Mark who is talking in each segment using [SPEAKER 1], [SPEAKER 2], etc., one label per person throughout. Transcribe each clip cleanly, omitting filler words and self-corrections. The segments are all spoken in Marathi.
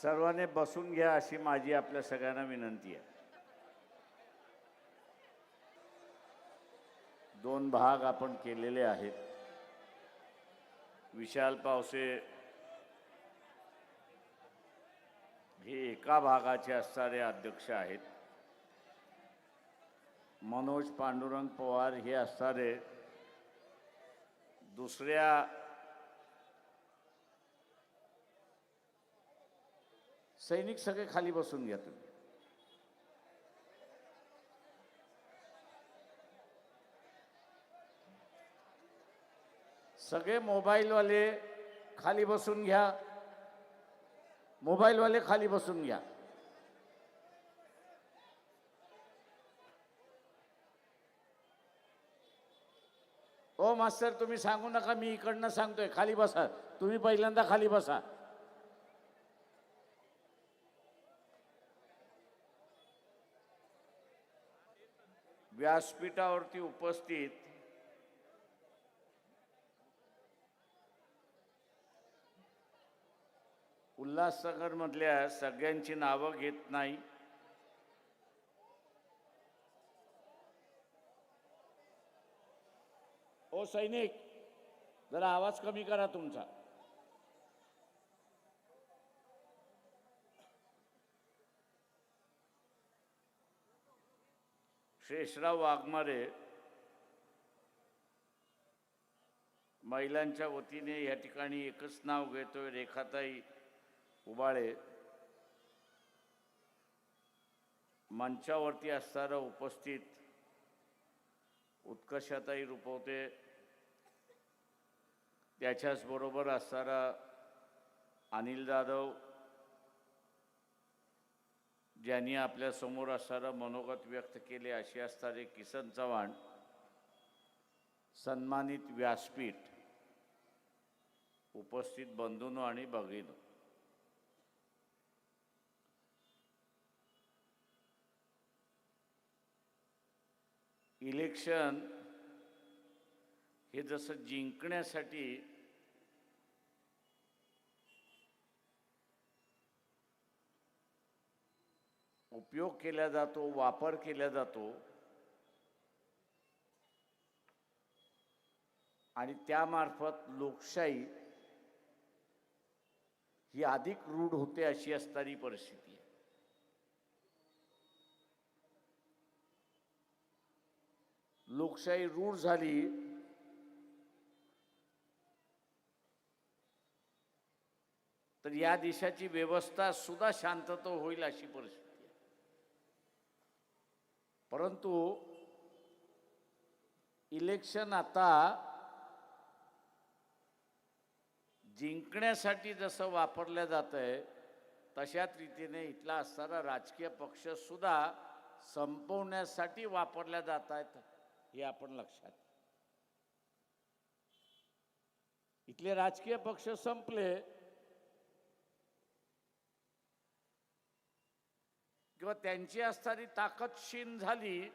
[SPEAKER 1] सर्वांनी बसून घ्या अशी माझी आपल्या सगळ्यांना विनंती आहे. दोन भाग आपण केलेले आहेत. विशाल पावसे हे एका भागाचे असणारे अध्यक्ष आहेत. मनोज पांडुरंग पवार हे असणारे दुसऱ्या सैनिक. सगळे खाली बसून घ्या तुम्ही. सगळे मोबाईलवाले खाली बसून घ्या. मोबाईलवाले खाली बसून घ्या. ओ मास्तर, तुम्ही सांगू नका, मी इकडनं सांगतोय. खाली बसा. तुम्ही पहिल्यांदा खाली बसा. व्यासपीठावरती उपस्थित उल्हासनगर मधल्या सगळ्यांची नावं घेत नाही. ओ सैनिक, जरा आवाज कमी करा तुमचा. शेषराव वाघमारे महिलांच्या वतीने या ठिकाणी एकच नाव घेतोय. रेखाताई उबाळे मंचावरती असणारा उपस्थित उत्कर्षाताई रुपवते, त्याच्याच बरोबर असणारा अनिल जाधव, ज्यांनी आपल्या समोर असणारं मनोगत व्यक्त केले असे असणारे किसन चव्हाण, सन्मानित व्यासपीठ, उपस्थित बंधूंनो आणि भगिनींनो, इलेक्शन हे जसं जिंकण्यासाठी उपयोग केला जातो, वापर केला जातो, आणि त्यामार्फत लोकशाही ही अधिक रूढ होते अशी असणारी परिस्थिती आहे. लोकशाही रूढ झाली तर या देशाची व्यवस्था सुद्धा शांतता होईल अशी परिस्थिती आहे. परंतु इलेक्शन आता जिंकण्यासाठी जसं वापरलं जातंय तशाच रीतीने इथला असणारा राजकीय पक्ष सुद्धा संपवण्यासाठी वापरल्या जात आहेत, हे आपण लक्षात. इथले राजकीय पक्ष संपले किंवा त्यांची असणारी ताकद क्षीण झाली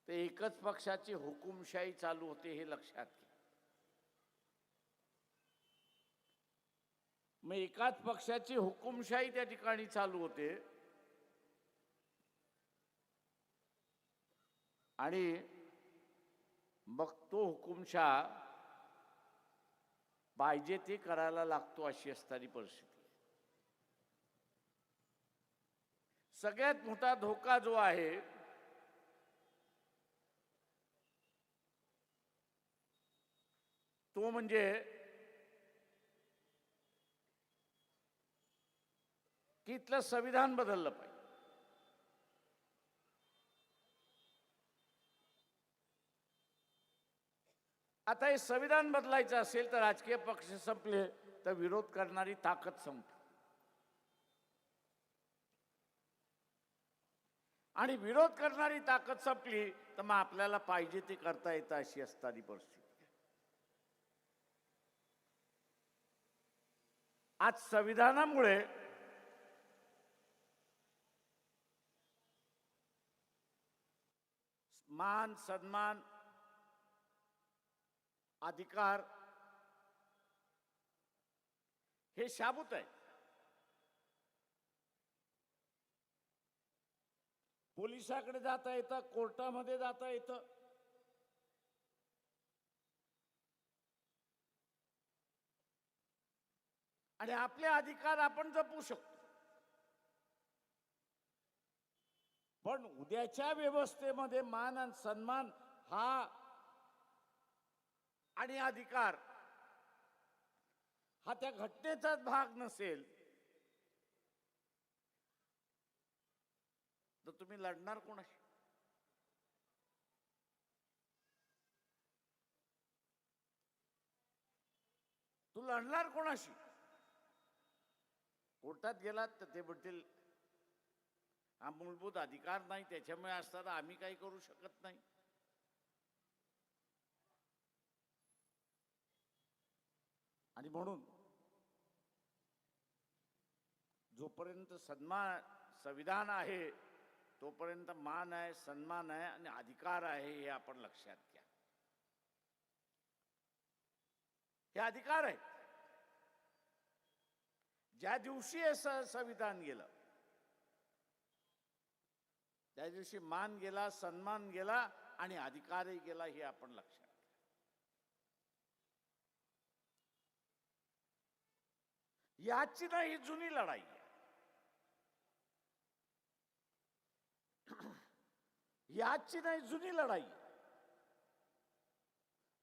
[SPEAKER 1] तर एकच पक्षाची हुकुमशाही चालू होते, हे लक्षात घ्या. मग एकाच पक्षाची हुकुमशाही त्या ठिकाणी चालू होते आणि मग तो हुकुमशाह पाहिजे ते करायला लागतो अशी असणारी परिस्थिती. सगळ्यात मोठा धोका जो आहे तो म्हणजे की इथलं संविधान बदललं पाहिजे. आता हे संविधान बदलायचं असेल तर राजकीय पक्ष संपले तर विरोध करणारी ताकद संपली, आणि विरोध करणारी ताकद संपली तर मग आपल्याला पाहिजे ते करता येतं अशी असणारी परिस्थिती. आज संविधानामुळे मान सन्मान अधिकार हे शाबूत आहे. पोलिसाकडे जाता येतं, कोर्टामध्ये जाता येतं. आणि आपले अधिकार आपण जपू शकतो. पण उद्याच्या व्यवस्थेमध्ये मान आणि सन्मान हा आणि अधिकार हा त्या घटनेचाच भाग नसेल तर तुम्ही लढणार कोणाशी? तू लढणार कोणाशी? कोर्टात गेलात तर ते म्हणतील हा मूलभूत अधिकार नाही, त्याच्यामुळे असताना आम्ही काही करू शकत नाही. आणि म्हणून जोपर्यंत संविधान आहे तोपर्यंत मान आहे, सन्मान आहे आणि अधिकार आहे, हे आपण लक्षात घ्या. हे अधिकार आहेत. ज्या दिवशी हे संविधान गेलं त्या दिवशी मान गेला, सन्मान गेला आणि अधिकारही गेला, हे आपण लक्षात घ्या. याची ना ही जुनी लढाई आहे. याची नाही जुनी लढाई.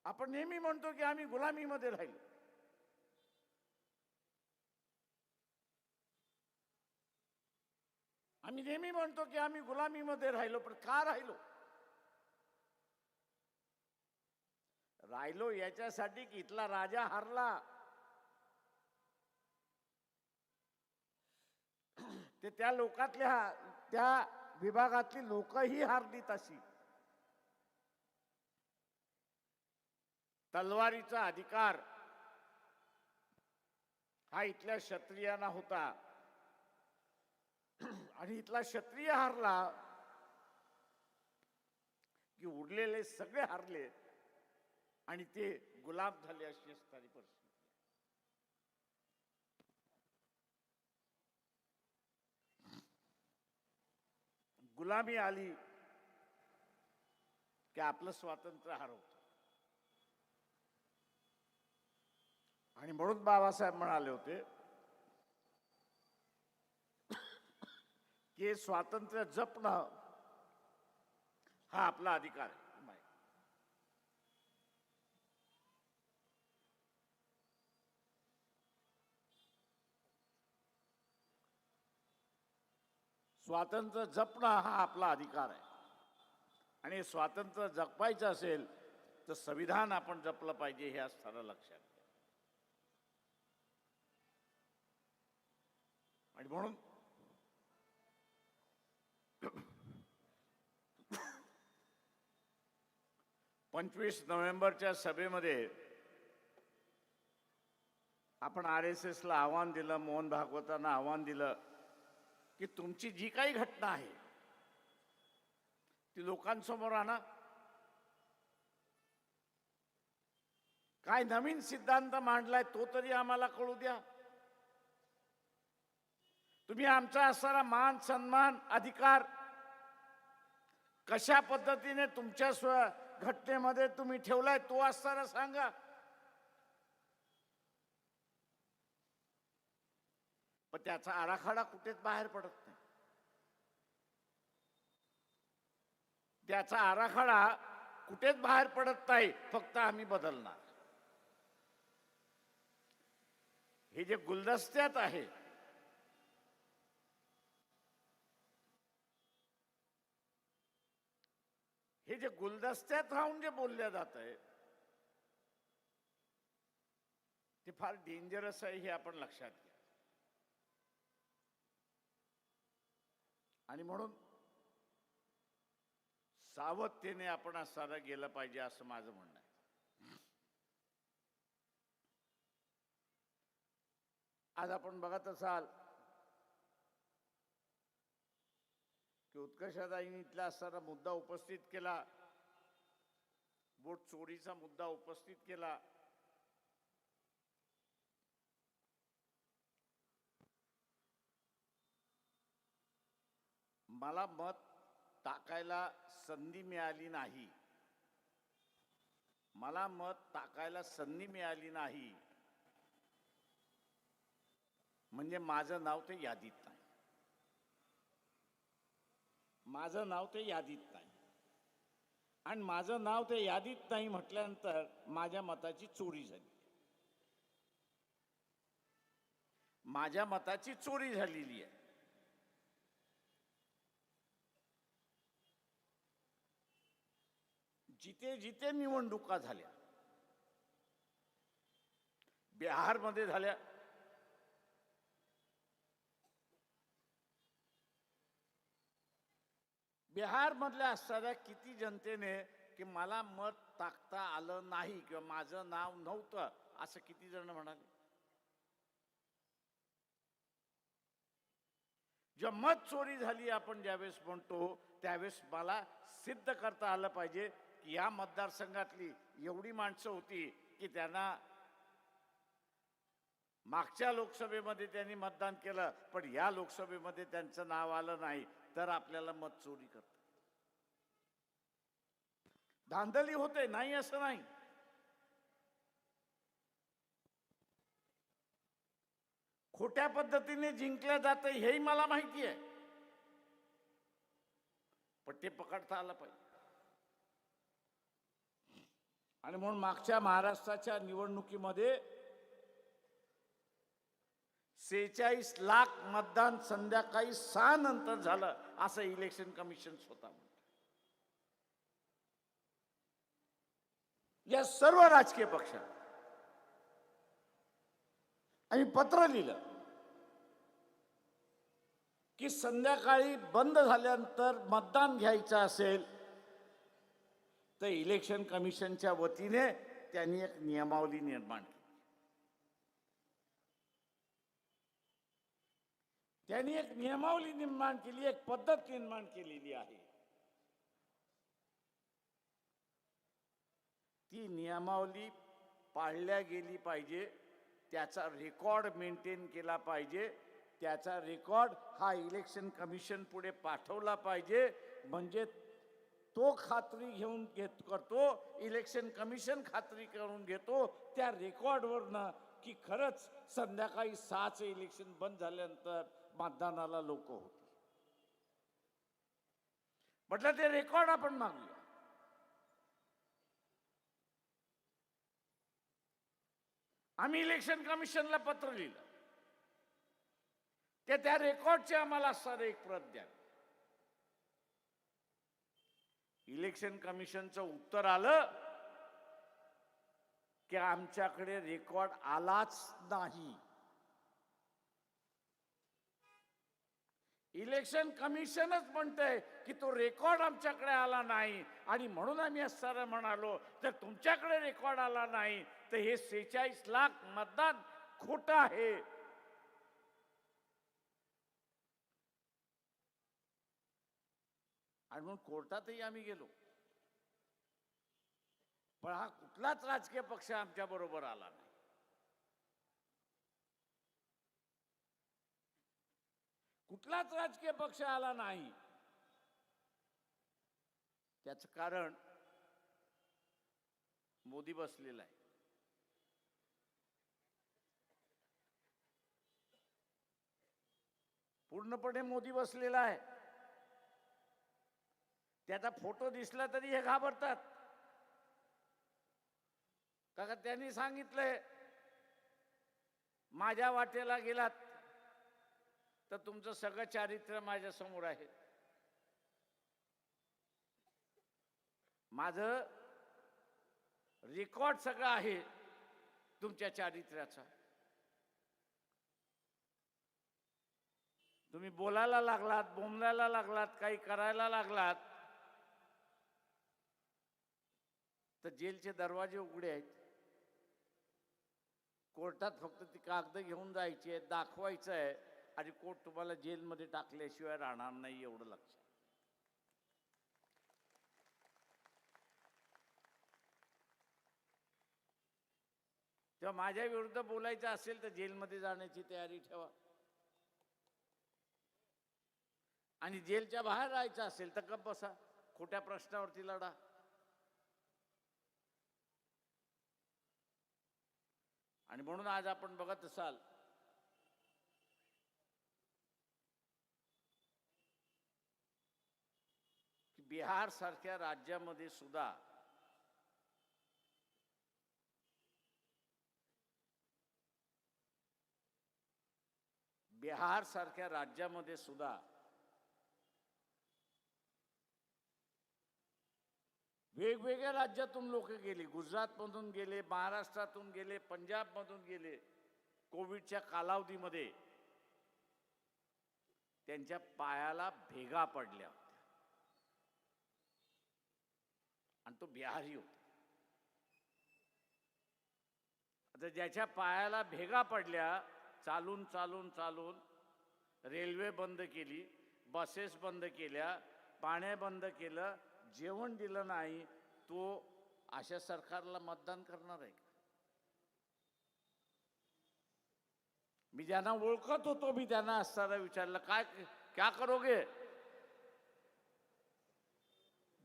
[SPEAKER 1] आपण नेहमी म्हणतो की आम्ही गुलामीमध्ये राहिलो. आम्ही नेहमी म्हणतो की आम्ही गुलामीमध्ये राहिलो, पण का राहिलो? राहिलो याच्यासाठी की इथला राजा हारला, ते त्या लोकातल्या त्या विभागातली लोकही हारली. तशी तलवारीचा अधिकार हा इथल्या क्षत्रियांना होता आणि इथला क्षत्रिय हारला की उरलेले सगळे हारले आणि ते गुलाम झाले, अशी असणारी परिस्थिती. गुलामी आली की आपलं स्वातंत्र्य हरवतं. आणि म्हणून बाबासाहेब म्हणाले होते की स्वातंत्र्य जपणं हा आपला अधिकार आहे. स्वातंत्र्य जपणं हा आपला अधिकार आहे आणि स्वातंत्र्य जपायचं असेल तर संविधान आपण जपलं पाहिजे, हे असताना लक्षात घ्या. आणि म्हणून 25 नोव्हेंबरच्या सभेमध्ये आपण RSSला आव्हान दिलं, मोहन भागवतांना आव्हान दिलं की तुमची जी काही घटना आहे ती लोकांसमोर आणा. काय नवीन सिद्धांत मांडलाय तो तरी आम्हाला कळू द्या. तुम्ही आमचा असणारा मान, सन्मान, अधिकार कशा पद्धतीने तुमच्या घटनेमध्ये तुम्ही ठेवलाय तो असताना सांगा. पण त्याचा आराखडा कुठेच बाहेर पडत नाही. त्याचा आराखडा कुठेच बाहेर पडत नाही. फक्त आम्ही बदलणार. हे जे गुलदस्त्यात आहे, हे जे गुलदस्त्यात राहून जे बोलल्या जात आहे ते फार डेंजरस आहे, हे आपण लक्षात घ्या. आणि म्हणून सावधतेने आपण असताना गेलं पाहिजे, असं माझं म्हणणं आहे. आज आपण बघत असाल की उत्कर्षदायींनी इथला असताना मुद्दा उपस्थित केला, वोट चोरीचा मुद्दा उपस्थित केला. मला मत टाकायला संधी मिळाली नाही, मला मत टाकायला संधी मिळाली नाही म्हणजे माझं नाव ते यादीत नाही, माझं नाव ते यादीत नाही. आणि माझं नाव ते यादीत नाही म्हटल्यानंतर माझ्या मताची चोरी झाली, माझ्या मताची चोरी झालेली आहे. जिथे जिथे निवडणुका झाल्या, बिहारमध्ये झाल्या, बिहारमधल्या असणाऱ्या किती जनतेने की मला मत टाकता आलं नाही किंवा माझं नाव नव्हतं असं किती जण म्हणाले. जेव्हा मत चोरी झाली आपण ज्यावेळेस म्हणतो त्यावेळेस मला सिद्ध करता आलं पाहिजे की या मतदारसंघातली एवढी माणसं होती की त्यांना मागच्या लोकसभेमध्ये त्यांनी मतदान केलं पण या लोकसभेमध्ये त्यांचं नाव आलं नाही, तर आपल्याला मत चोरी करतात. धांदली होते, नाही असं नाही. खोट्या पद्धतीने जिंकल्या जाते हेही मला माहिती आहे, पण ते पकडता आलं पाहिजे. आणि म्हणून मागच्या महाराष्ट्राच्या निवडणुकीमध्ये 46 लाख मतदान संध्याकाळी 6 नंतर झालं असं इलेक्शन कमिशन स्वतः म्हणतं. या सर्व राजकीय पक्षांनी आम्ही पत्र लिहिलं की संध्याकाळी बंद झाल्यानंतर मतदान घ्यायचं असेल तर इलेक्शन कमिशनच्या वतीने त्यांनी एक नियमावली निर्माण केली. त्यांनी एक नियमावली निर्माण केली, एक पद्धत निर्माण केलेली आहे. ती नियमावली पाळल्या गेली पाहिजे, त्याचा रेकॉर्ड मेंटेन केला पाहिजे, त्याचा रेकॉर्ड हा इलेक्शन कमिशन पुढे पाठवला पाहिजे. म्हणजे तो खात्री घेऊन करतो, इलेक्शन कमिशन खात्री करून घेतो त्या रेकॉर्डवरनं की खरंच संध्याकाळी 6चं इलेक्शन बंद झाल्यानंतर मतदानाला लोक होती. म्हटलं ते रेकॉर्ड आपण मागूया. आम्ही इलेक्शन कमिशनला पत्र लिहिलं, त्या रेकॉर्डचे आम्हाला सारे एक प्रत द्या. इलेक्शन कमिशनचं उत्तर आलं की आमच्याकडे रेकॉर्ड आलाच नाही. इलेक्शन कमिशनच म्हणतंय की तो रेकॉर्ड आमच्याकडे आला नाही आणि म्हणून आम्ही असं म्हणालो तर तुमच्याकडे रेकॉर्ड आला नाही तर हे 46 लाख मतदान खोटं आहे. आणि म्हणून कोर्टातही आम्ही गेलो, पण हा कुठलाच राजकीय पक्ष आमच्या बरोबर आला नाही. कुठलाच राजकीय पक्ष आला नाही. त्याचं कारण मोदी बसलेला आहे. पूर्णपणे मोदी बसलेला आहे. त्याचा फोटो दिसला तरी हे घाबरतात, का त्यांनी सांगितलंय माझ्या वाटेला गेलात तर तुमचं सगळं चारित्र्य माझ्या समोर आहे. माझं रेकॉर्ड सगळं आहे तुमच्या चारित्र्याचा. तुम्ही बोलायला लागलात, बोंबलायला लागलात, काही करायला लागलात तर जेलचे दरवाजे उघडे आहेत. कोर्टात फक्त ती कागद घेऊन जायची आहे, दाखवायचं आहे आणि कोर्ट तुम्हाला जेलमध्ये टाकल्याशिवाय राहणार नाही, एवढं लक्षात. तेव्हा माझ्या विरुद्ध बोलायचं असेल तर जेलमध्ये जाण्याची तयारी ठेवा. आणि जेलच्या बाहेर राहायचं असेल तर गप्प बसा, खोट्या प्रश्नावरती लढा. आणि म्हणून आज आपण बघत असाल की बिहार सारख्या राज्यामध्ये सुद्धा वेगवेगळ्या राज्यातून लोक गेली, गुजरातमधून गेले, महाराष्ट्रातून गेले, पंजाबमधून गेले. कोविडच्या कालावधीमध्ये त्यांच्या पायाला भेगा पडल्या होत्या आणि तो बिहारी होता. आता ज्याच्या पायाला भेगा पडल्या, चालून चालून चालून रेल्वे बंद केली, बसेस बंद केल्या, पाणी बंद केलं, जेवण दिलं नाही, तो अशा सरकारला मतदान करणार आहे? मी ज्यांना ओळखत होतो, मी त्यांना असताना विचारलं, काय क्या करोगे?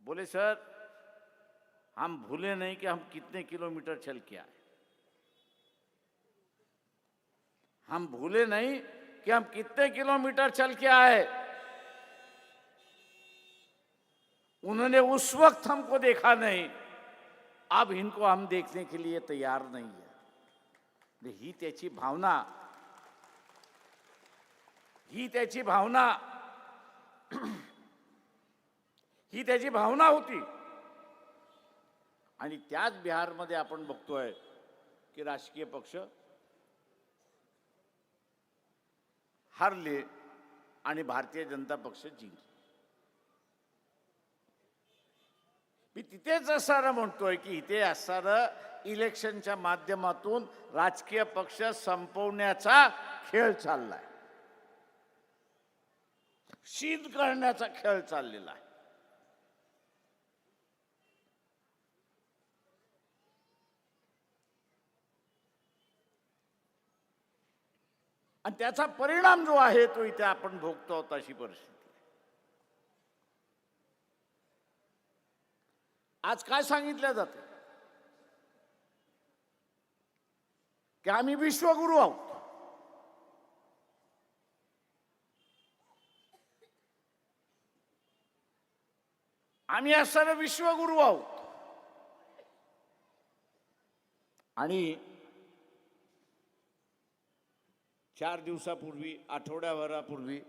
[SPEAKER 1] बोले सर, हम भूले नहीं कि हम कितने किलोमीटर चल के आए. हम भूले नहीं कि हम कितने किलोमीटर चल के आए. उन्होंने उस वक्त हमको देखा नहीं, अब इनको हम देखने के लिए तैयार नहीं है. ही त्याची भावना, ही त्याची भावना होती. आणि त्याच बिहारमध्ये आपण बघतोय की राजकीय पक्ष हारले आणि भारतीय जनता पक्ष जिंकले. मी तिथेच असणारं म्हणतोय की इथे असणारं इलेक्शनच्या माध्यमातून राजकीय पक्ष संपवण्याचा खेळ चाललाय, शीत करण्याचा खेळ चाललेला आहे. आणि त्याचा परिणाम जो आहे तो इथे आपण भोगतो अशी परिस्थिती. आज काय सांगितलं जातं की आम्ही विश्वगुरू आहोत. आम्ही असणारे विश्वगुरू आहोत. आणि 4 दिवसापूर्वी, आठवड्याभरापूर्वी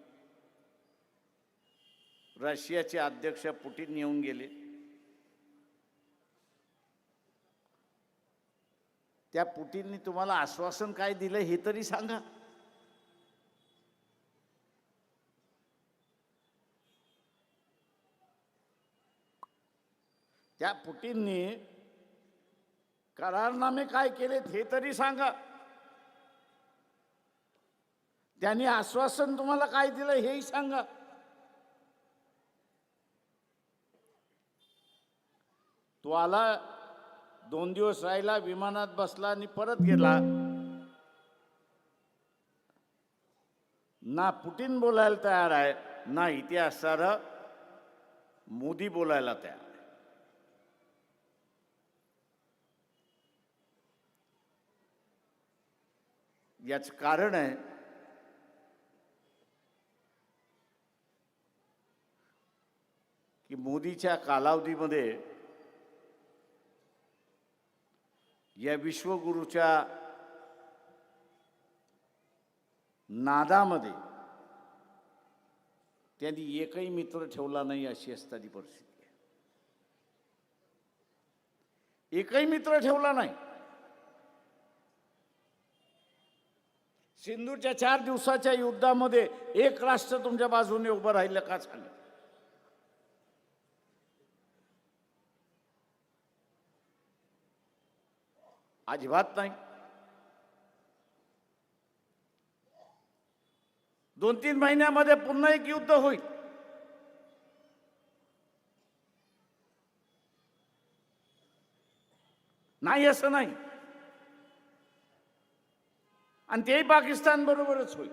[SPEAKER 1] रशियाचे अध्यक्ष पुतिन येऊन गेले. त्या पुतिनने तुम्हाला आश्वासन काय दिलं हे तरी सांगा. त्या पुतिनने करारनामे काय केलेत हे तरी सांगा. त्यांनी आश्वासन तुम्हाला काय दिलं हेही सांगा. तो आला, 2 दिवस राहिला, विमानात बसला आणि परत गेला. ना पुतिन बोलायला तयार आहे, ना इथे असणारं मोदी बोलायला तयार आहे. याचं कारण आहे की मोदीच्या कालावधीमध्ये या विश्वगुरूच्या नादामध्ये त्यांनी एकही मित्र ठेवला नाही, अशी असताना परिस्थिती आहे. एकही मित्र ठेवला नाही. सिंधूरच्या 4 दिवसाच्या युद्धामध्ये एक राष्ट्र तुमच्या बाजूने उभं राहिलं का सांगा? अजिबात नाही. 2-3 महिन्यामध्ये पुन्हा एक युद्ध होईल. नाही असं नाही. आणि तेही पाकिस्तान बरोबरच होईल.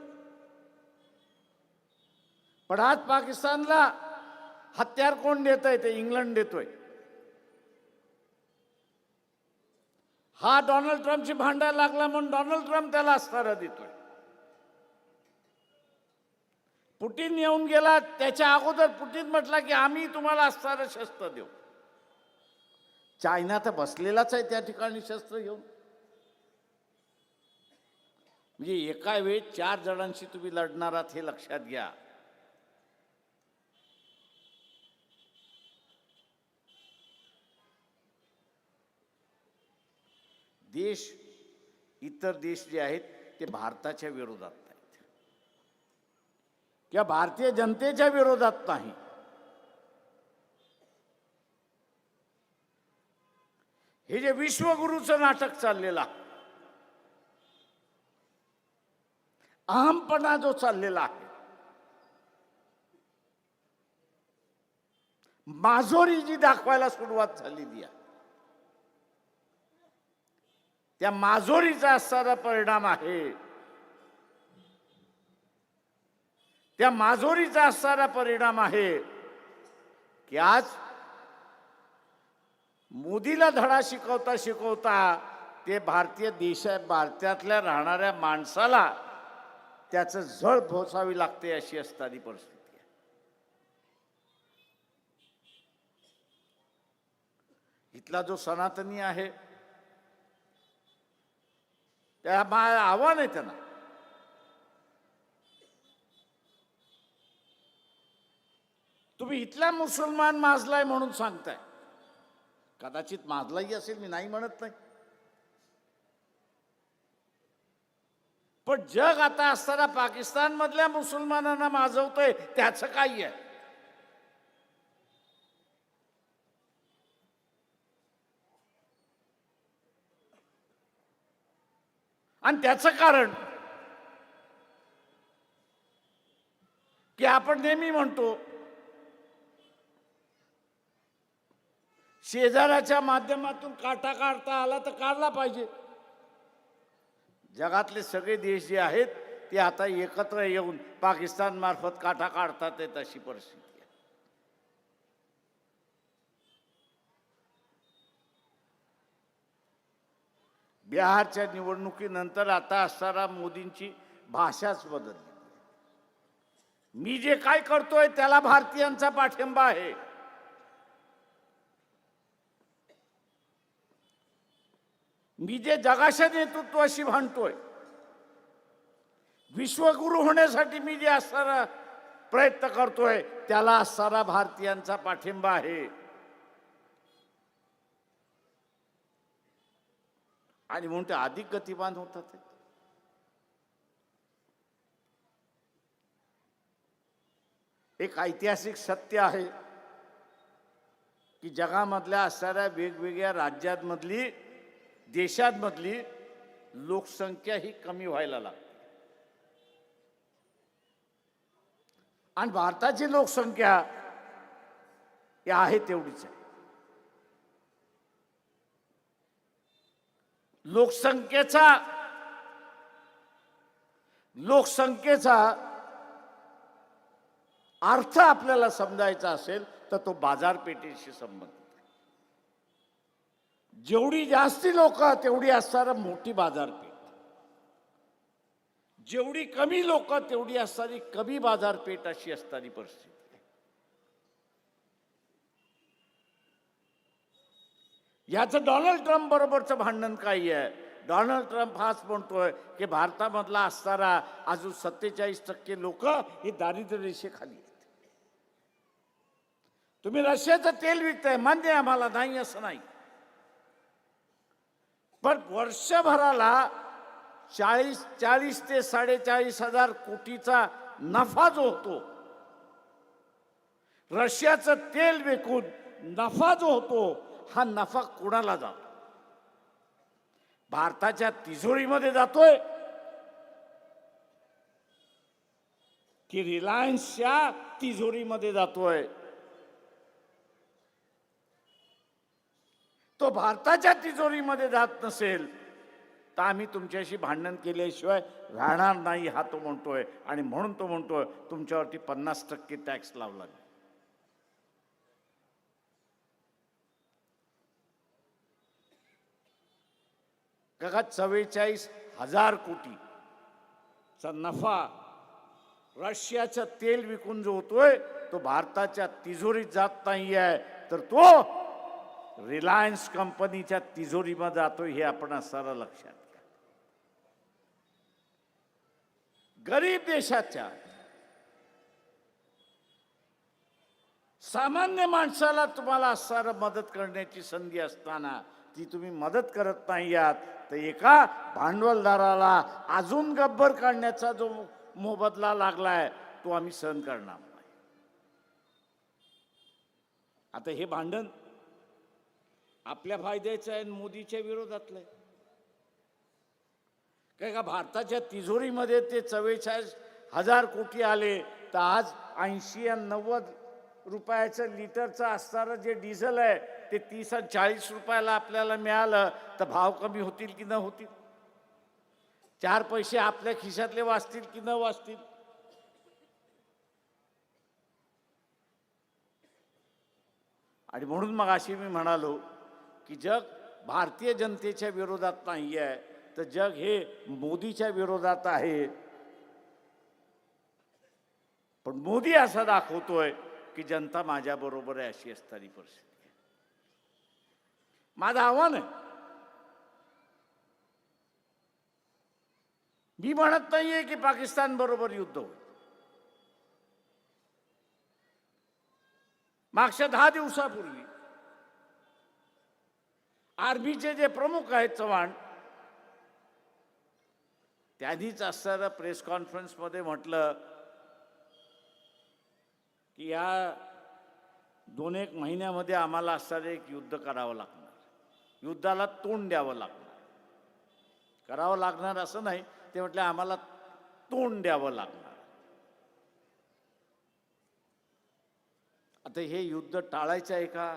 [SPEAKER 1] पण आज पाकिस्तानला हत्यार कोण देत आहे? ते इंग्लंड देतोय. हा डोनाल्ड ट्रम्पची भांडायला लागला म्हणून डोनाल्ड ट्रम्प त्याला अस्त्र देतोय. पुतीन येऊन गेला, त्याच्या अगोदर पुतीन म्हटला की आम्ही तुम्हाला अस्त्र शस्त्र देऊ. चायना तर बसलेलाच आहे त्या ठिकाणी शस्त्र घेऊन. म्हणजे एका वेळी 4 जणांशी तुम्ही लढणार आहात हे लक्षात घ्या. देश, इतर देश जे आहेत ते भारताच्या विरोधात नाहीत किंवा भारतीय जनतेच्या विरोधात नाही. हे जे विश्वगुरूचं नाटक चाललेलं आहे, अहमपणा जो चाललेला आहे, माजोरी जी दाखवायला सुरुवात झालेली आहे, त्या माजोरीचा असणारा परिणाम आहे. त्या माजोरीचा असणारा परिणाम आहे की आज मोदीला धडा शिकवता शिकवता ते भारतातल्या राहणाऱ्या माणसाला त्याचं झळ भोसावी लागते अशी असणारी परिस्थिती आहे. इथला जो सनातनी आहे त्या आव्हान आहे त्यांना. तुम्ही इथला मुसलमान माजलाय म्हणून सांगताय. कदाचित माजलाही असेल, मी नाही म्हणत नाही. पण जग आता असताना पाकिस्तान मधल्या मुसलमानांना माजवतोय, त्याचं काय आहे? आणि त्याचं कारण की आपण नेहमी म्हणतो शेजाऱ्याच्या माध्यमातून काटा काढता आला तर काढला पाहिजे. जगातले सगळे देश जे आहेत ते आता एकत्र येऊन पाकिस्तान मार्फत काटा काढतात, अशी परिस्थिती आहे. बिहारच्या निवडणुकीनंतर आता असणारा मोदींची भाषाच बदलली. मी जे काय करतोय त्याला भारतीयांचा पाठिंबा आहे. मी जे जगाच्या नेतृत्वाशी भांडतोय, विश्वगुरू होण्यासाठी मी जे असणारा प्रयत्न करतोय त्याला असणारा भारतीयांचा पाठिंबा आहे. आणि म्हणून ते अधिक गतिमान होतात. एक ऐतिहासिक सत्य आहे की जगामधल्या असणाऱ्या वेगवेगळ्या राज्यांमधली, देशांमधली लोकसंख्या ही कमी व्हायला लागते. आणि भारताची लोकसंख्या ही आहे तेवढीच आहे. लोकसंख्येचा अर्थ आपल्याला समजायचा असेल तर तो बाजारपेठेशी संबंधित आहे. जेवढी जास्ती लोक तेवढी असणारा मोठी बाजारपेठ, जेवढी कमी लोक तेवढी असणारी कमी बाजारपेठ, अशी असणारी परिस्थिती आहे. याचं डोनाल्ड ट्रम्प बरोबरचं भांडण काही आहे. डोनाल्ड ट्रम्प हाच म्हणतोय की भारतामधला असणारा अजून 47% लोक हे दारिद्र्य रेषेखाली आहेत. तुम्ही रशियाचं तेल विकताय, मान्य आहे आम्हाला, नाही असं नाही. पण वर्षभराला 40 ते 45 हजार कोटीचा नफा जो होतो, रशियाचं तेल विकून नफा जो होतो, हा नफा कोणाला जातो? भारताच्या तिजोरीमध्ये जातोय की रिलायन्सच्या तिजोरीमध्ये जातोय? तो भारताच्या तिजोरीमध्ये जात नसेल तर आम्ही तुमच्याशी भांडण केल्याशिवाय राहणार नाही हा तो म्हणतोय. आणि म्हणून तो म्हणतोय तुमच्यावरती 50% टॅक्स लावला. का 44,000 कोटीचा नफा रशियाचं तेल विकून जो होतोय तो भारताच्या तिजोरीत जात नाही आहे, तर तो रिलायन्स कंपनीच्या तिजोरीमध्ये जातोय. हे आपण सारं लक्षात घ्या. गरीब देशाच्या सामान्य माणसाला तुम्हाला सारं मदत करण्याची संधी असताना ती तुम्ही मदत करत नाही आहात, तर एका भांडवलदाराला अजून गब्बर काढण्याचा जो मोबदला लागलाय तो आम्ही सहन करणार नाही. आता हे भांडण आपल्या फायद्याचं आहे, मोदीच्या विरोधातलं आहे. काय का भारताच्या तिजोरीमध्ये ते 44,000 कोटी आले, तर आज 80 आणि 90 रुपयाचं लिटरचं असणारं जे डिझेल आहे ते 30 आणि 40 रुपयाला आपल्याला मिळालं, तर भाव कमी होतील की न होतील? 4 पैसे आपल्या खिशातले वाचतील की न वाचतील? आणि म्हणून मग अशी मी म्हणालो की जग भारतीय जनतेच्या विरोधात नाही आहे, तर जग हे मोदीच्या विरोधात आहे. पण मोदी असा दाखवतोय की जनता माझ्या बरोबर आहे, अशी असणारी परिस्थिती आहे. माझं आव्हान आहे, मी म्हणत नाहीये की पाकिस्तान बरोबर युद्ध होईल. मागच्या 10 दिवसापूर्वी आर्मीचे जे प्रमुख आहेत चव्हाण, त्यांनीच असणाऱ्या प्रेस कॉन्फरन्समध्ये म्हटलं की या 2-1 महिन्यामध्ये आम्हाला असणारे एक युद्ध करावं लागणार, युद्धाला तोंड द्यावं लागणार. करावं लागणार असं नाही, ते म्हटलं आम्हाला तोंड द्यावं लागणार. आता हे युद्ध टाळायचं आहे का?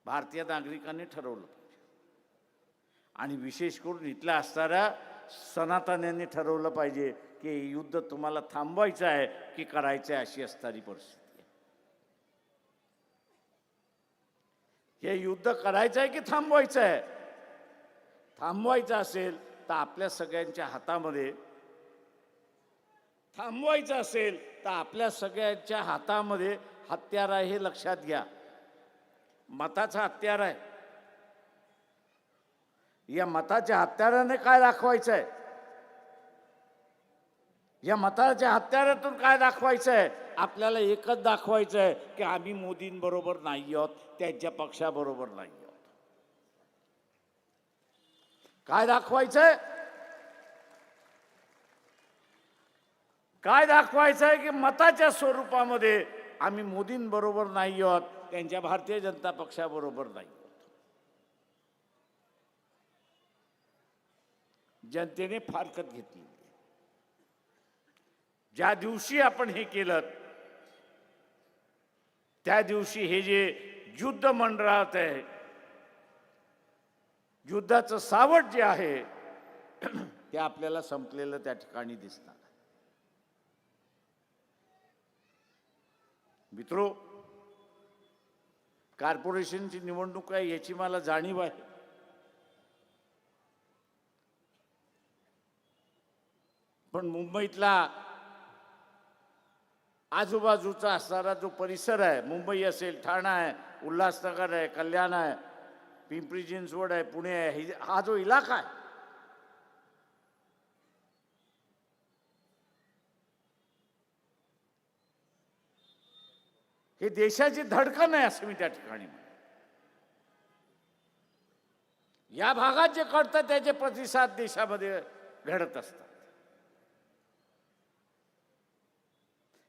[SPEAKER 1] भारतीय नागरिकांनी ठरवलं पाहिजे. आणि विशेष करून इथल्या असणाऱ्या सनातन्यांनी ठरवलं पाहिजे की हे युद्ध तुम्हाला थांबवायचं आहे की करायचं आहे, अशी असणारी परिस्थिती आहे. हे युद्ध करायचं आहे की थांबवायचं आहे? थांबवायचं असेल तर आपल्या सगळ्यांच्या हातामध्ये, थांबवायचं असेल तर आपल्या सगळ्यांच्या हातामध्ये हत्यार आहे, हे लक्षात घ्या. मताचा हत्यार आहे. या मताच्या हत्याराने काय दाखवायचं आहे? या मताच्या हत्यारातून काय दाखवायचं आहे? आपल्याला एकच दाखवायचं आहे की आम्ही मोदींबरोबर नाही आहोत, त्यांच्या पक्षाबरोबर नाही आहोत. काय दाखवायचंय? काय दाखवायचंय की मताच्या स्वरूपामध्ये आम्ही मोदींबरोबर नाही आहोत, त्यांच्या भारतीय जनता पक्षाबरोबर नाही आहोत. जनतेने फारकत घेतली. ज्या दिवशी आपण हे केलं त्या दिवशी हे जे युद्ध मंडळात आहे, युद्धाचं सावट जे आहे ते आपल्याला संपलेलं त्या ठिकाणी दिसणार. मित्रो, कॉर्पोरेशनची निवडणूक आहे याची मला जाणीव आहे. पण मुंबईतला आजूबाजूचा असणारा जो परिसर आहे, मुंबई असेल, ठाणा आहे, उल्हासनगर आहे, कल्याण आहे, पिंपरी चिंचवड आहे, पुणे आहे, हा जो इलाका आहे, हे देशाची धडकन आहे असं मी त्या ठिकाणी म्हणतो. या भागात जे घडतं त्याचे प्रतिसाद देशामध्ये घडत असतात.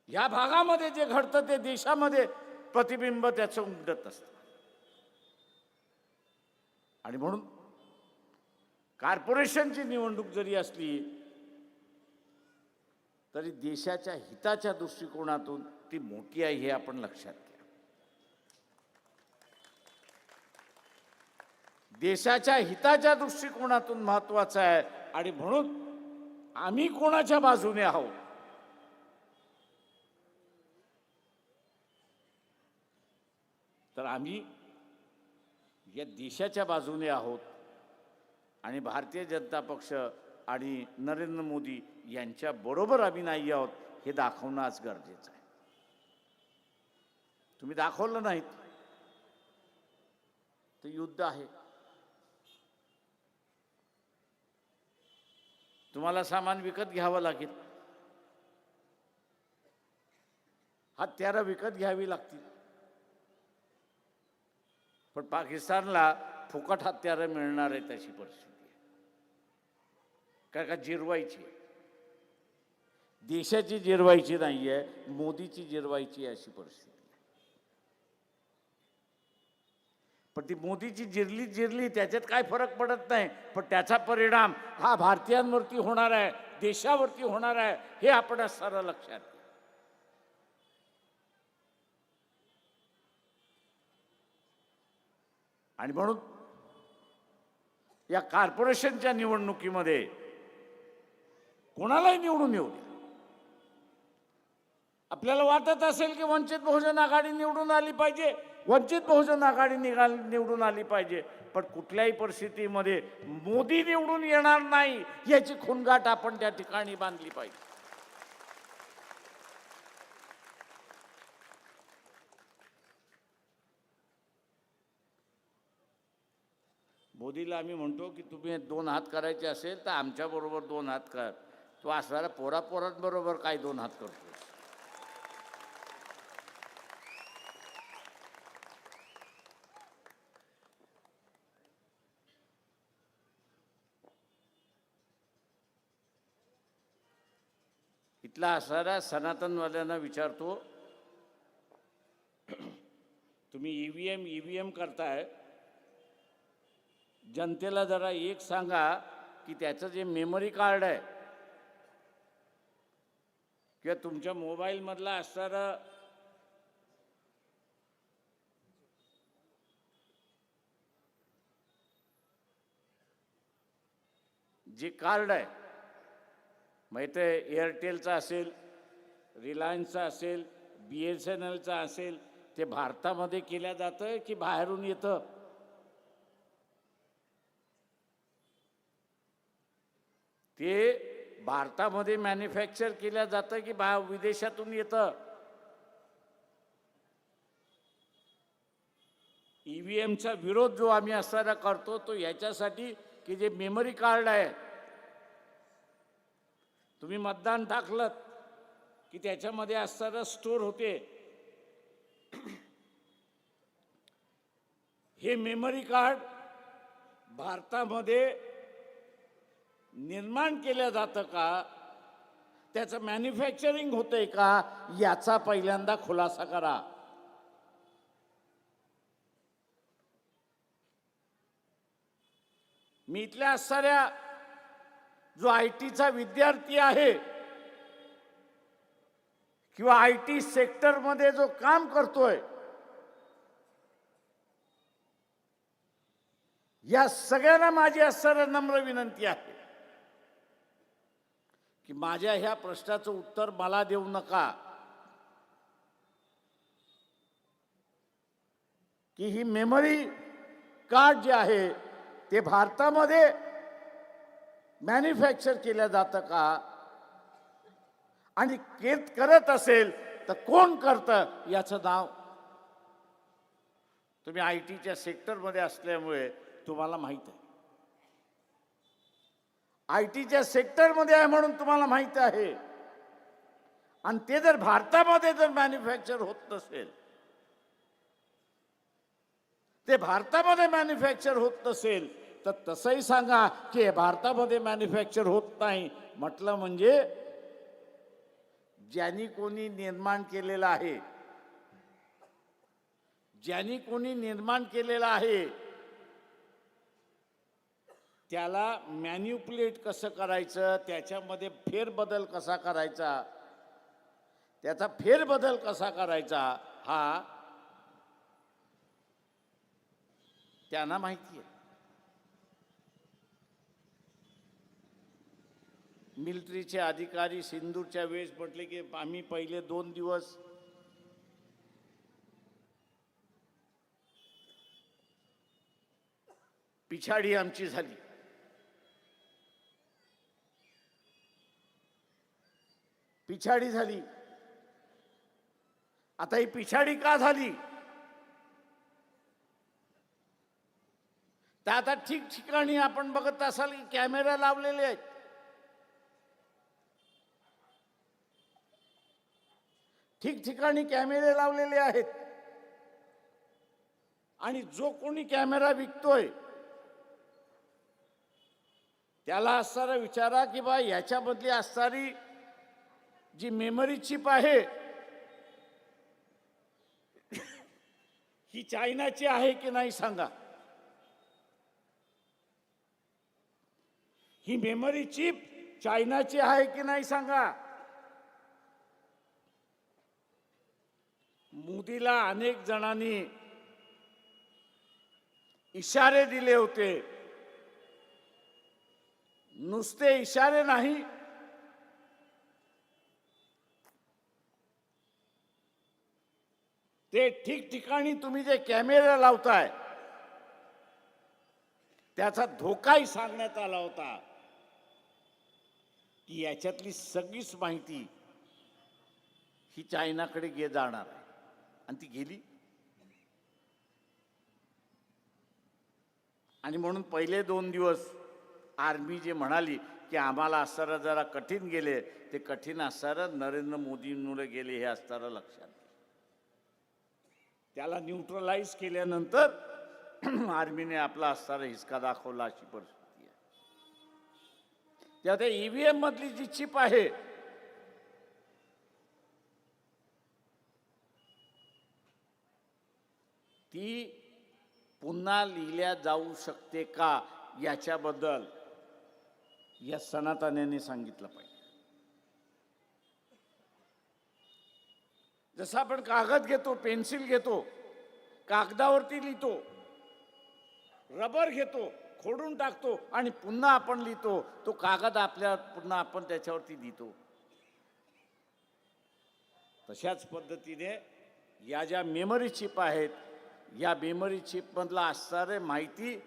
[SPEAKER 1] या भागामध्ये जे घडतं ते देशामध्ये प्रतिबिंब त्याचं उमटत असतं. आणि म्हणून कॉर्पोरेशनची निवडणूक जरी असली तरी देशाच्या हिताच्या दृष्टिकोनातून ती मोठी आहे, हे आपण लक्षात घ्या. देशाच्या हिताच्या दृष्टिकोनातून महत्वाचं आहे आणि म्हणून आम्ही कोणाच्या बाजूने आहोत तर आम्ही या देशाच्या बाजूने आहोत आणि भारतीय जनता पक्ष आणि नरेंद्र मोदी यांच्या बरोबर आम्ही नाही आहोत हे दाखवणं आज गरजेचं आहे. तुम्ही दाखवलं नाहीत तर युद्ध आहे. तुम्हाला सामान विकत घ्यावं लागेल, हत्यारं विकत घ्यावी लागतील. पण पाकिस्तानला फुकट हत्यारं मिळणार आहे तशी परिस्थिती आहे. काय का जिरवायची, देशाची जिरवायची नाही आहे, मोदीची जिरवायची अशी परिस्थिती आहे. पण ती मोदीची जिरली त्याच्यात काय फरक पडत नाही, पण त्याचा परिणाम हा भारतीयांवरती होणार आहे, देशावरती होणार आहे हे आपण सारं लक्षात घ्या. आणि म्हणून या कॉर्पोरेशनच्या निवडणुकीमध्ये कोणालाही निवडून येऊ द्या. आपल्याला वाटत असेल की वंचित बहुजन आघाडी निवडून आली पाहिजे, वंचित बहुजन आघाडी निवडून आली पाहिजे, पण कुठल्याही परिस्थितीमध्ये मोदी निवडून येणार नाही याची खूणगाठ आपण त्या ठिकाणी बांधली पाहिजे. मोदीला आम्ही म्हणतो की तुम्ही 2 हात करायचे असेल तर आमच्याबरोबर 2 हात कर. तो असणाऱ्या पोरांबरोबर काय 2 हात करतो. इथला असणाऱ्या सनातनवाल्यांना विचारतो, तुम्ही ईव्हीएम करताय, जनतेला जरा एक सांगा की त्याचं जे मेमरी कार्ड आहे किंवा तुमच्या मोबाईलमधला असणारं जे कार्ड आहे, माहिती आहे एअरटेलचा असेल, रिलायन्सचा असेल, BSNLचा असेल, ते भारतामध्ये केल्या जातं की बाहेरून येतं. ते भारतामध्ये मॅन्युफॅक्चर केल्या जातं की विदेशातून येतं. ईव्हीएमचा विरोध जो आम्ही असताना करतो तो याच्यासाठी की जे मेमरी कार्ड आहे, तुम्ही मतदान टाकलं की त्याच्यामध्ये असताना स्टोर होते. हे मेमरी कार्ड भारतामध्ये निर्माण केलं जातं का, त्याचं मॅन्युफॅक्चरिंग होतंय का, याचा पहिल्यांदा खुलासा करा. मी इथल्या असणाऱ्या जो IT चा विद्यार्थी आहे किंवा IT सेक्टरमध्ये जो काम करतोय, या सगळ्यांना माझी असणारी नम्र विनंती आहे की माझ्या ह्या प्रश्नाचं उत्तर मला देऊ नका की ही मेमरी कार्ड जे आहे ते भारतामध्ये मॅन्युफॅक्चर केलं जातं का, आणि करत असेल तर कोण करतं याचं नाव. तुम्ही IT च्या सेक्टरमध्ये असल्यामुळे तुम्हाला माहित आहे, IT च्या सेक्टरमध्ये आहे म्हणून तुम्हाला माहित आहे. आणि ते जर भारतामध्ये जर मॅन्युफॅक्चर होत नसेल, ते भारतामध्ये मॅन्युफॅक्चर होत नसेल तर तसंही सांगा की भारतामध्ये मॅन्युफॅक्चर होत नाही. म्हटलं म्हणजे ज्यांनी कोणी निर्माण केलेलं आहे, ज्यांनी कोणी निर्माण केलेलं आहे त्याला मॅन्युप्युलेट कसं करायचं, त्याच्यामध्ये फेरबदल कसा करायचा, त्याचा फेरबदल कसा करायचा हा त्यांना माहिती आहे. मिलिटरीचे अधिकारी सिंदूरच्या वेळेस म्हटले की आम्ही पहिले 2 दिवस पिछाडी आमची झाली. पिछाडी झाली. आता ही पिछाडी का झाली? तर आता ठिकठिकाणी आपण बघत असाल की कॅमेरा लावलेले आहेत. ठिकठिकाणी कॅमेरे लावलेले आहेत. आणि जो कोणी कॅमेरा विकतोय त्याला असणारा विचारा की बा याच्यामधली असणारी जी मेमरी चिप आहे ही चायनाची आहे की नाही सांगा. ही मेमरी चिप चायनाची आहे की नाही सांगा. मोदीला अनेक जणांनी इशारे दिले होते. नुसते इशारे नाही, ते ठिकठिकाणी तुम्ही जे कॅमेरा लावताय त्याचा धोकाही सांगण्यात आला होता की याच्यातली सगळीच माहिती ही चायनाकडे जाणार आहे. आणि ती गेली. आणि म्हणून पहिले 2 दिवस आर्मी जे म्हणाली की आम्हाला असणारं जरा कठीण गेले, ते कठीण असणारं नरेंद्र मोदींमुळे गेले हे असणारं लक्षात. त्याला न्यूट्रलाइज केल्यानंतर आर्मीने आपला असणारा हिसका दाखवला, अशी परिस्थिती आहे. त्यात ईव्हीएम मधली जी चिप आहे ती पुन्हा लिहिल्या जाऊ शकते का याच्याबद्दल या सनातन्यांनी सांगितलं पाहिजे. जसं आपण कागद घेतो, पेन्सिल घेतो, कागदावरती लिहितो, रबर घेतो, खोडून टाकतो आणि पुन्हा आपण लिहितो, तो कागद आपल्या पुन्हा आपण त्याच्यावरती लिहितो. तशाच पद्धतीने या ज्या मेमरी चिप आहेत, या मेमरी चिप मधला असणारे माहिती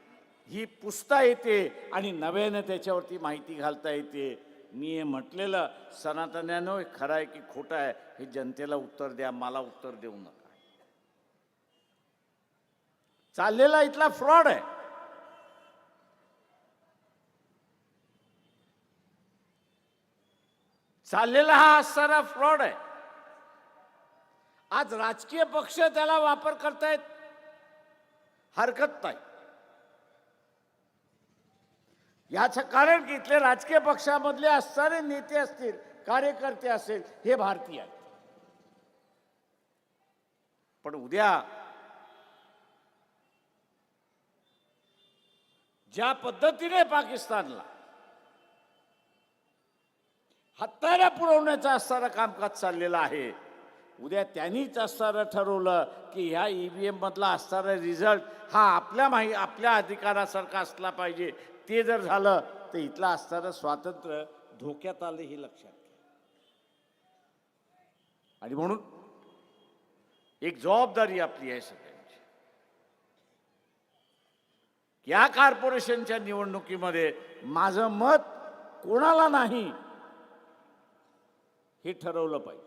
[SPEAKER 1] ही पुसता येते आणि नव्याने त्याच्यावरती माहिती घालता येते. मी हे म्हटलेलं सनातन्यानो खरं आहे की खोटं आहे हे जनतेला उत्तर द्या, मला उत्तर देऊ नका. चाललेला इथला फ्रॉड आहे. चाललेला हा सारा फ्रॉड आहे. आज राजकीय पक्ष त्याला वापर करतायत, हरकत नाही. याचं कारण की इथले राजकीय पक्षामधले असणारे नेते असतील, कार्यकर्ते असेल, हे भारतीय आहेत. पण उद्या ज्या पद्धतीने पाकिस्तानला हत्यारं पुरवण्याचं असणारं कामकाज चाललेलं आहे, उद्या त्यांनीच असणारं ठरवलं की ह्या ईव्हीएम मधला असणारा रिझल्ट हा आपल्या अधिकारासारखा असला पाहिजे. ते जर झालं तर इथलं असणारं स्वातंत्र्य धोक्यात आलं हे लक्षात घ्या. आणि म्हणून एक जबाबदारी आपली आहे सगळ्यांची. या कॉर्पोरेशनच्या निवडणुकीमध्ये माझं मत कोणाला नाही हे ठरवलं पाहिजे.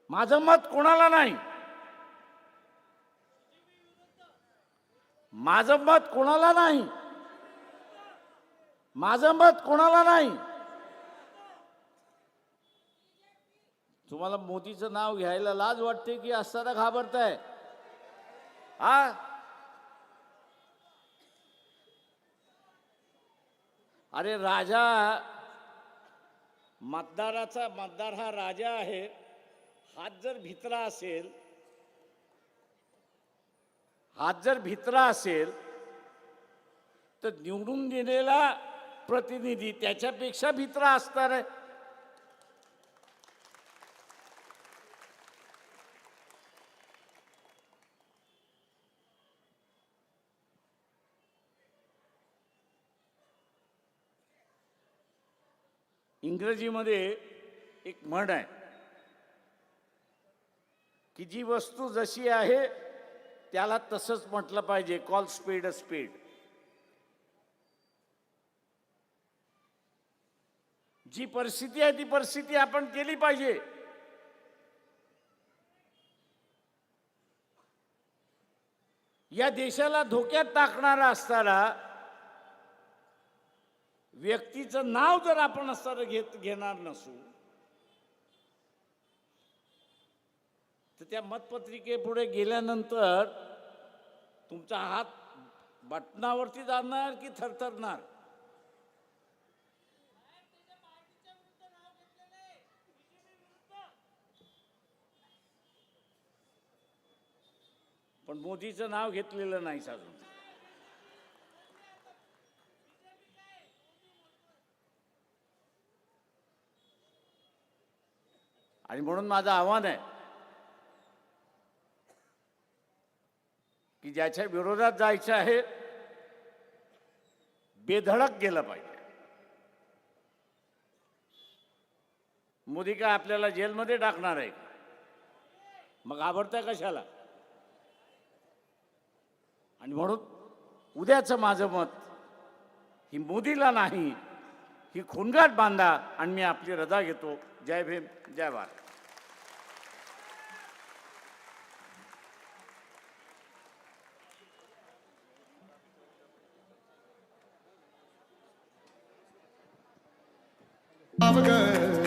[SPEAKER 1] माझं मत कोणाला नाही, माझं मत कोणाला नाही, माझं मत कोणाला नाही. तुम्हाला मोदीचं नाव घ्यायला लाज वाटते की असताना घाबरताय? हा, अरे राजा, मतदार हा राजा आहे. हात जर भित्रा असेल तर निवडून दिलेला प्रतिनिधी त्याच्यापेक्षा भित्रा असणार आहे. इंग्रजीमध्ये एक म्हण आहे की जी वस्तू जशी आहे त्याला तसंच म्हटलं पाहिजे, कॉल स्पीड अ स्पीड. जी परिस्थिती आहे ती परिस्थिती आपण केली पाहिजे. या देशाला धोक्यात टाकणारा असताना व्यक्तीचं नाव जर आपण असताना घेणार नसू तर त्या मतपत्रिकेपुढे गेल्यानंतर तुमचा हात बटनावरती जाणार की थरथरणार? पण मोदीचं नाव घेतलेलं नाही अजून. आणि म्हणून माझं आव्हान आहे की ज्याच्या विरोधात जायचं आहे बेधडक गेलं पाहिजे. मोदी काय आपल्याला जेलमध्ये टाकणार आहे? मग घाबरताय कशाला? आणि म्हणून उद्याचं माझं मत ही मोदीला नाही, ही खूनगाठ बांधा आणि मी आपली रजा घेतो. जय भीम, जय भारत.
[SPEAKER 2] Good.